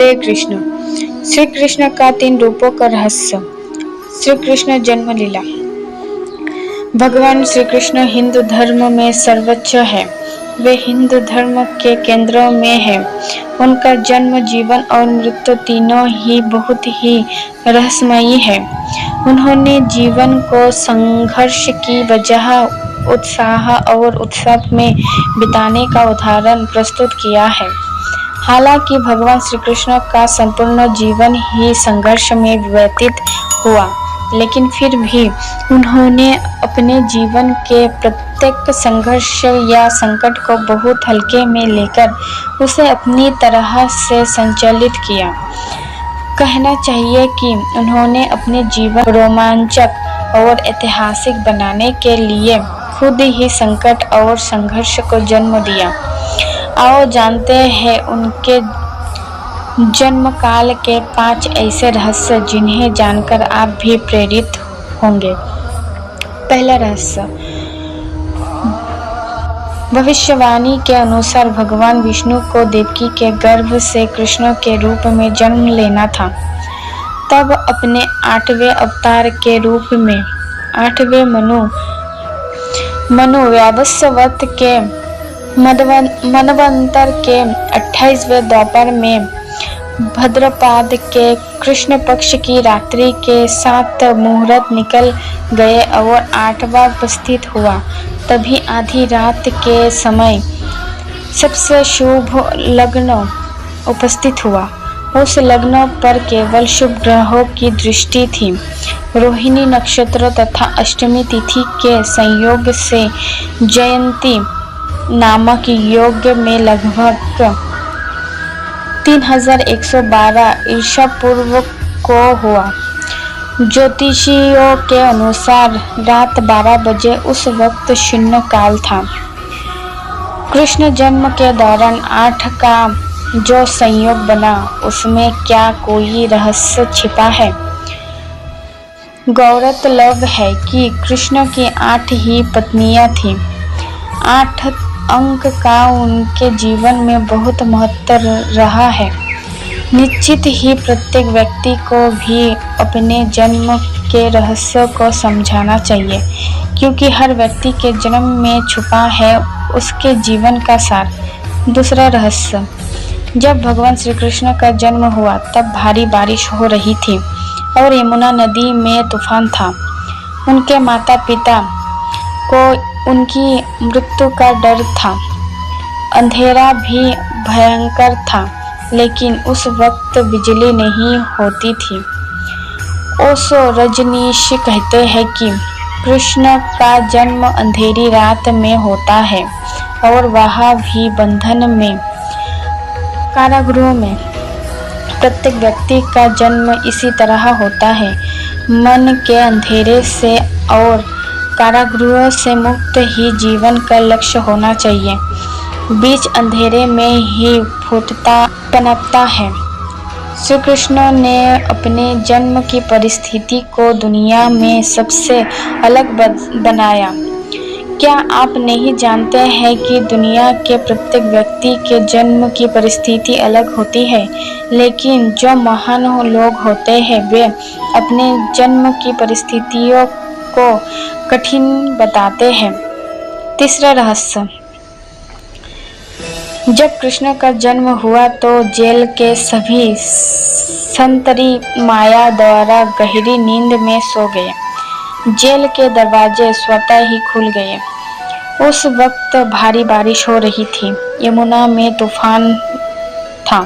प्रिय कृष्ण। श्री कृष्ण का 3 रूपों का रहस्य। श्री कृष्ण जन्म लीला। भगवान श्री कृष्ण हिंदू धर्म में सर्वोच्च है। वे हिंदू धर्म के केंद्र में है। उनका जन्म, जीवन और मृत्यु तीनों ही बहुत ही रहस्यमयी है। उन्होंने जीवन को संघर्ष की वजह, उत्साह और उत्सव में बिताने का उदाहरण प्रस्तुत किया है। हालांकि भगवान श्री कृष्ण का संपूर्ण जीवन ही संघर्ष में व्यतीत हुआ, लेकिन फिर भी उन्होंने अपने जीवन के प्रत्येक संघर्ष या संकट को बहुत हल्के में लेकर उसे अपनी तरह से संचालित किया। कहना चाहिए कि उन्होंने अपने जीवन रोमांचक और ऐतिहासिक बनाने के लिए खुद ही संकट और संघर्ष को जन्म दिया। आओ जानते हैं उनके जन्म काल के 5 ऐसे रहस्य जिन्हें जानकर आप भी प्रेरित होंगे। पहला रहस्य। भविष्यवाणी के अनुसार भगवान विष्णु को देवकी के गर्भ से कृष्ण के रूप में जन्म लेना था। तब अपने 8वें अवतार के रूप में 8वें मनु व्यावस्वत के मनवंतर के 28वें द्वापर में भद्रपाद के कृष्ण पक्ष की रात्रि के 7 मुहूर्त निकल गए और 8वां उपस्थित हुआ। तभी आधी रात के समय सबसे शुभ लग्न उपस्थित हुआ। उस लग्न पर केवल शुभ ग्रहों की दृष्टि थी। रोहिणी नक्षत्र तथा अष्टमी तिथि के संयोग से जयंती नामक योग में लगभग 3112 ईसा पूर्व को हुआ। ज्योतिषियों के अनुसार रात 12 बजे उस वक्त शून्य काल था। कृष्ण जन्म के दौरान 8 का जो संयोग बना, उसमें क्या कोई रहस्य छिपा है? गौरतलब है कि कृष्ण की 8 ही पत्नियां थीं। 8 अंक का उनके जीवन में बहुत महत्व रहा है। निश्चित ही प्रत्येक व्यक्ति को भी अपने जन्म के रहस्य को समझाना चाहिए, क्योंकि हर व्यक्ति के जन्म में छुपा है उसके जीवन का सार। दूसरा रहस्य। जब भगवान श्री कृष्ण का जन्म हुआ तब भारी बारिश हो रही थी और यमुना नदी में तूफान था। उनके माता पिता को उनकी मृत्यु का डर था। अंधेरा भी भयंकर था, लेकिन उस वक्त बिजली नहीं होती थी। ओशो रजनीश कहते हैं कि कृष्ण का जन्म अंधेरी रात में होता है और वह भी बंधन में, कारागृह में। प्रत्येक व्यक्ति का जन्म इसी तरह होता है, मन के अंधेरे से और कारागृह से मुक्त ही जीवन का लक्ष्य होना चाहिए। बीच अंधेरे में ही फूटता पनपता है। श्री कृष्ण ने अपने जन्म की परिस्थिति को दुनिया में सबसे अलग बनाया। क्या आप नहीं जानते हैं कि दुनिया के प्रत्येक व्यक्ति के जन्म की परिस्थिति अलग होती है, लेकिन जो महान लोग होते हैं वे अपने जन्म की परिस्थितियों को कठिन बताते हैं। तीसरा रहस्य। जब कृष्ण का जन्म हुआ तो जेल के सभी संतरी माया द्वारा गहरी नींद में सो गए। जेल के दरवाजे स्वतः ही खुल गए। उस वक्त भारी बारिश हो रही थी। यमुना में तूफान था।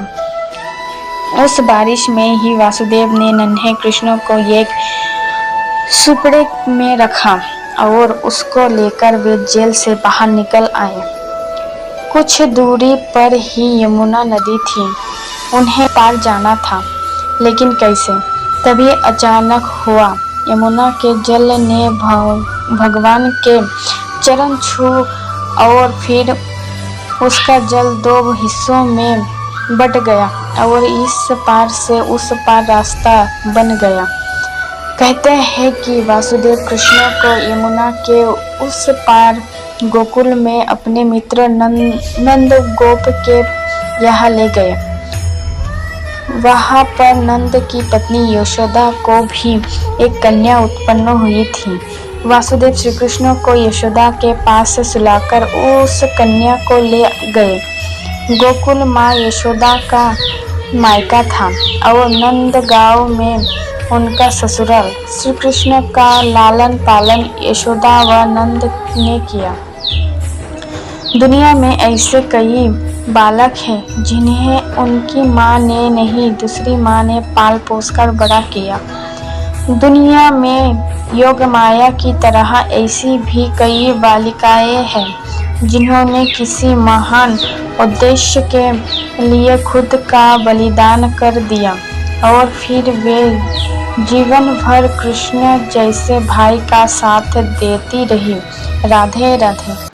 उस बारिश में ही वासुदेव ने नन्हे कृष्ण को एक सुपड़े में रखा और उसको लेकर वे जेल से बाहर निकल आए। कुछ दूरी पर ही यमुना नदी थी। उन्हें पार जाना था, लेकिन कैसे? तभी अचानक हुआ। यमुना के जल ने भगवान के चरण छू और फिर उसका जल 2 हिस्सों में बट गया और इस पार से उस पार रास्ता बन गया। कहते हैं कि वासुदेव कृष्ण को यमुना के उस पार गोकुल में अपने मित्र नंद गोप के यहाँ ले गए। वहाँ पर नंद की पत्नी यशोदा को भी एक कन्या उत्पन्न हुई थी। वासुदेव श्री कृष्ण को यशोदा के पास सुलाकर उस कन्या को ले गए। गोकुल माँ यशोदा का मायका था और नंद गांव में उनका ससुराल। श्री कृष्ण का लालन पालन यशोदा व नंद ने किया। दुनिया में ऐसे कई बालक हैं जिन्हें उनकी माँ ने नहीं, दूसरी माँ ने पाल पोस कर बड़ा किया। दुनिया में योग माया की तरह ऐसी भी कई बालिकाएं हैं जिन्होंने किसी महान उद्देश्य के लिए खुद का बलिदान कर दिया और फिर वे जीवन भर कृष्ण जैसे भाई का साथ देती रही। राधे राधे।